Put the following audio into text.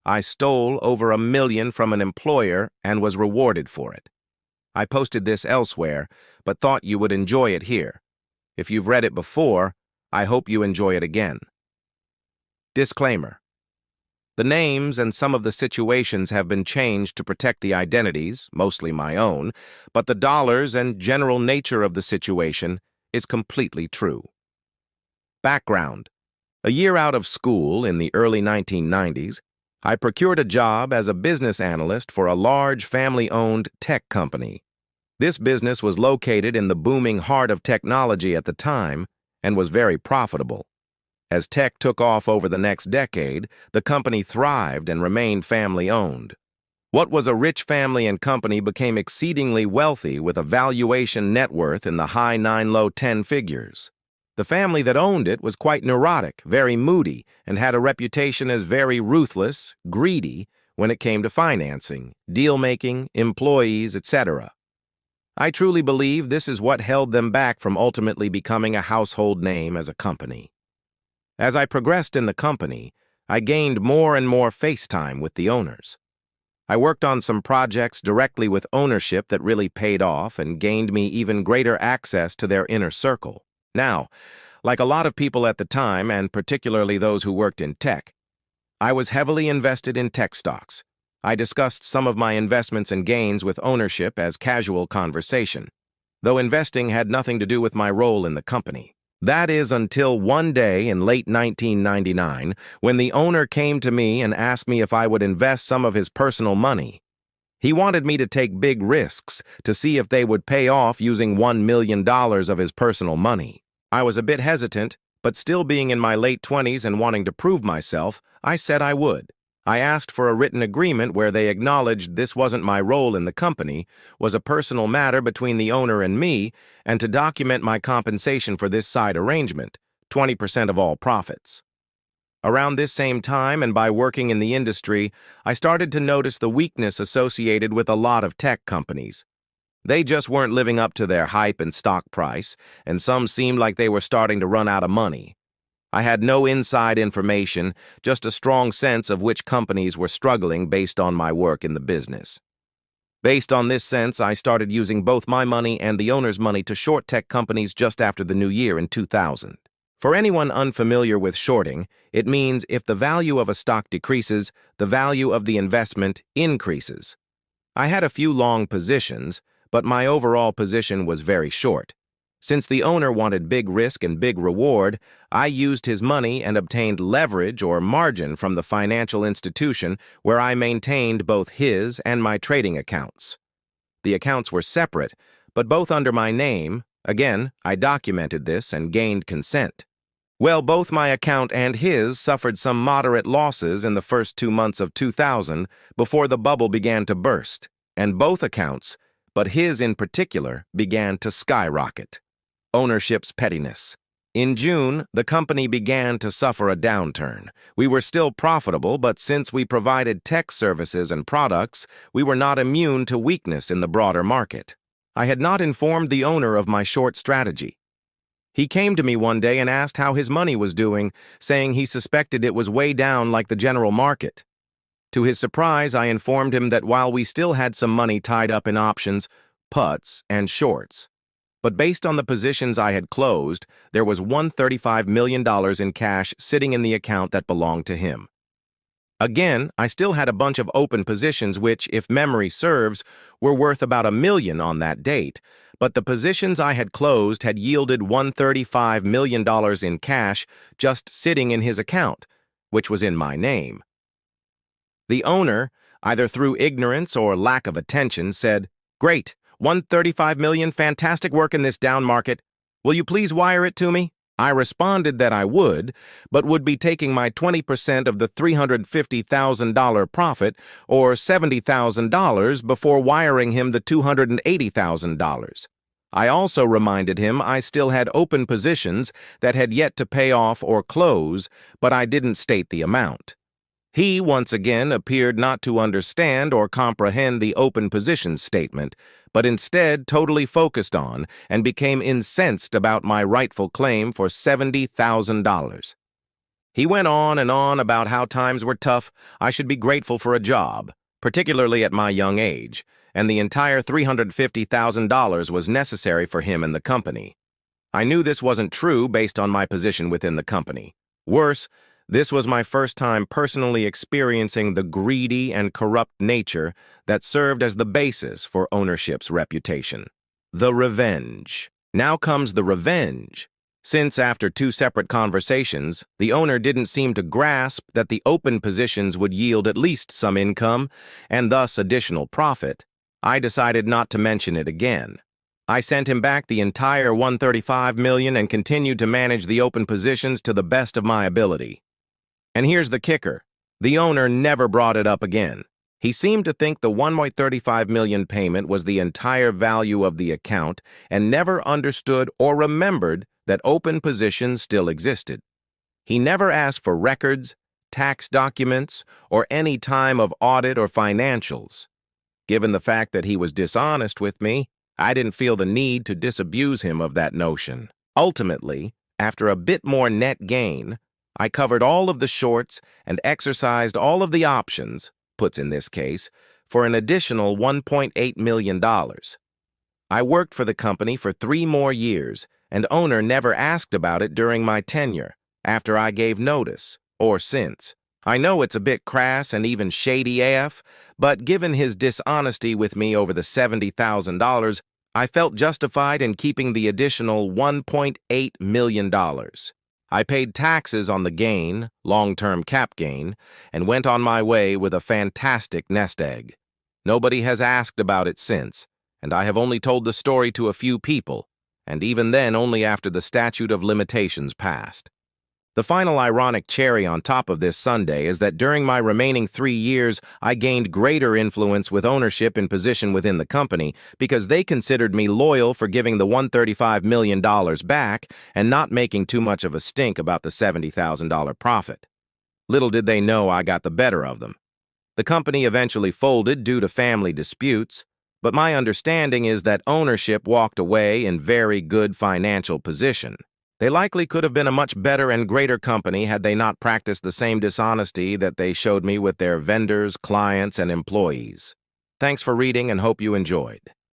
I stole over $1 million from an employer and was rewarded for it. I posted this elsewhere, but thought you would enjoy it here. If you've read it before, I hope you enjoy it again. Disclaimer. The names and some of the situations have been changed to protect the identities, mostly my own, but the dollars and general nature of the situation is completely true. Background. A year out of school in the early 1990s, I procured a job as a business analyst for a large family-owned tech company. This business was located in the booming heart of technology at the time and was very profitable. As tech took off over the next decade, the company thrived and remained family-owned. What was a rich family and company became exceedingly wealthy with a valuation net worth in the high 9, low 10 figures. The family that owned it was quite neurotic, very moody, and had a reputation as very ruthless, greedy, when it came to financing, deal-making, employees, etc. I truly believe this is what held them back from ultimately becoming a household name as a company. As I progressed in the company, I gained more and more face time with the owners. I worked on some projects directly with ownership that really paid off and gained me even greater access to their inner circle. Now, like a lot of people at the time, and particularly those who worked in tech, I was heavily invested in tech stocks. I discussed some of my investments and gains with ownership as casual conversation, though investing had nothing to do with my role in the company. That is until one day in late 1999 when the owner came to me and asked me if I would invest some of his personal money. He wanted me to take big risks to see if they would pay off using $1 million of his personal money. I was a bit hesitant, but still being in my late 20s and wanting to prove myself, I said I would. I asked for a written agreement where they acknowledged this wasn't my role in the company, was a personal matter between the owner and me, and to document my compensation for this side arrangement, 20% of all profits. Around this same time, and by working in the industry, I started to notice the weakness associated with a lot of tech companies. They just weren't living up to their hype and stock price, and some seemed like they were starting to run out of money. I had no inside information, just a strong sense of which companies were struggling based on my work in the business. Based on this sense, I started using both my money and the owner's money to short tech companies just after the new year in 2000. For anyone unfamiliar with shorting, it means if the value of a stock decreases, the value of the investment increases. I had a few long positions, but my overall position was very short. Since the owner wanted big risk and big reward, I used his money and obtained leverage or margin from the financial institution where I maintained both his and my trading accounts. The accounts were separate, but both under my name. Again, I documented this and gained consent. Well, both my account and his suffered some moderate losses in the first 2 months of 2000 before the bubble began to burst, and both accounts, but his in particular, began to skyrocket. Ownership's pettiness. In June, the company began to suffer a downturn. We were still profitable, but since we provided tech services and products, we were not immune to weakness in the broader market. I had not informed the owner of my short strategy. He came to me one day and asked how his money was doing, saying he suspected it was way down like the general market. To his surprise, I informed him that while we still had some money tied up in options, puts, and shorts, but based on the positions I had closed, there was $135 million in cash sitting in the account that belonged to him. Again, I still had a bunch of open positions which, if memory serves, were worth about $1 million on that date, but the positions I had closed had yielded $135 million in cash just sitting in his account, which was in my name. The owner, either through ignorance or lack of attention, said, "Great. $135 million, fantastic work in this down market. Will you please wire it to me?" I responded that I would, but would be taking my 20% of the $350,000 profit, or $70,000, before wiring him the $280,000. I also reminded him I still had open positions that had yet to pay off or close, but I didn't state the amount. He, once again, appeared not to understand or comprehend the open positions statement, but instead totally focused on and became incensed about my rightful claim for $70,000. He went on and on about how times were tough, I should be grateful for a job, particularly at my young age, and the entire $350,000 was necessary for him and the company. I knew this wasn't true based on my position within the company. Worse, this was my first time personally experiencing the greedy and corrupt nature that served as the basis for ownership's reputation. The revenge. Now comes the revenge. Since after two separate conversations, the owner didn't seem to grasp that the open positions would yield at least some income and thus additional profit, I decided not to mention it again. I sent him back the entire $135 million and continued to manage the open positions to the best of my ability. And here's the kicker. The owner never brought it up again. He seemed to think the $1.35 million payment was the entire value of the account and never understood or remembered that open positions still existed. He never asked for records, tax documents, or any time of audit or financials. Given the fact that he was dishonest with me, I didn't feel the need to disabuse him of that notion. Ultimately, after a bit more net gain, I covered all of the shorts and exercised all of the options, puts in this case, for an additional $1.8 million. I worked for the company for 3 more years, and owner never asked about it during my tenure, after I gave notice, or since. I know it's a bit crass and even shady AF, but given his dishonesty with me over the $70,000, I felt justified in keeping the additional $1.8 million. I paid taxes on the gain, long-term cap gain, and went on my way with a fantastic nest egg. Nobody has asked about it since, and I have only told the story to a few people, and even then only after the statute of limitations passed. The final ironic cherry on top of this sundae is that during my remaining 3 years, I gained greater influence with ownership and position within the company because they considered me loyal for giving the $135 million back and not making too much of a stink about the $70,000 profit. Little did they know I got the better of them. The company eventually folded due to family disputes, but my understanding is that ownership walked away in very good financial position. They likely could have been a much better and greater company had they not practiced the same dishonesty that they showed me with their vendors, clients, and employees. Thanks for reading and hope you enjoyed.